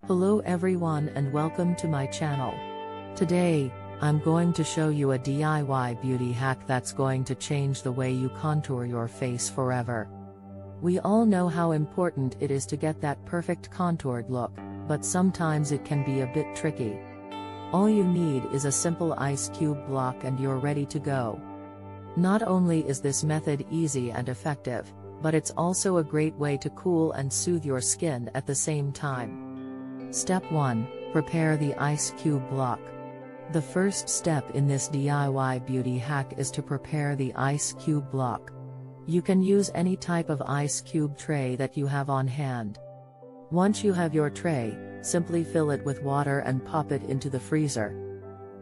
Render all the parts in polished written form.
Hello everyone and welcome to my channel. Today, I'm going to show you a DIY beauty hack that's going to change the way you contour your face forever. We all know how important it is to get that perfect contoured look, but sometimes it can be a bit tricky. All you need is a simple ice cube block and you're ready to go. Not only is this method easy and effective, but it's also a great way to cool and soothe your skin at the same time. Step 1. Prepare the ice cube block. The first step in this DIY beauty hack is to prepare the ice cube block. You can use any type of ice cube tray that you have on hand. Once you have your tray, simply fill it with water and pop it into the freezer.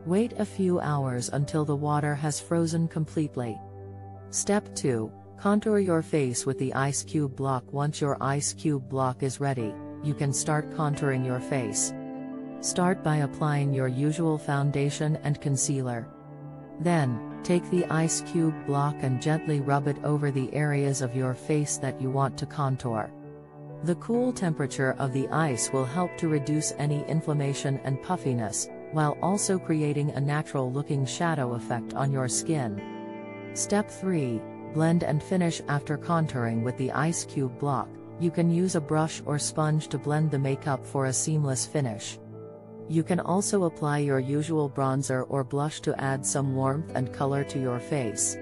Wait a few hours until the water has frozen completely. Step 2. Contour your face with the ice cube block. Once your ice cube block is ready, you can start contouring your face. Start by applying your usual foundation and concealer. Then, take the ice cube block and gently rub it over the areas of your face that you want to contour. The cool temperature of the ice will help to reduce any inflammation and puffiness, while also creating a natural-looking shadow effect on your skin. Step 3. Blend and finish. After contouring with the ice cube block, you can use a brush or sponge to blend the makeup for a seamless finish. You can also apply your usual bronzer or blush to add some warmth and color to your face.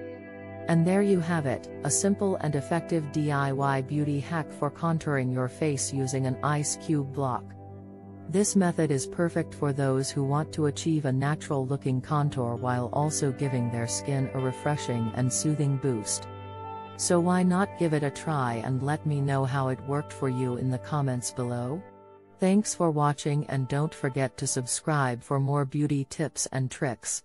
And there you have it, a simple and effective DIY beauty hack for contouring your face using an ice cube block. This method is perfect for those who want to achieve a natural-looking contour while also giving their skin a refreshing and soothing boost. So why not give it a try and let me know how it worked for you in the comments below? Thanks for watching and don't forget to subscribe for more beauty tips and tricks.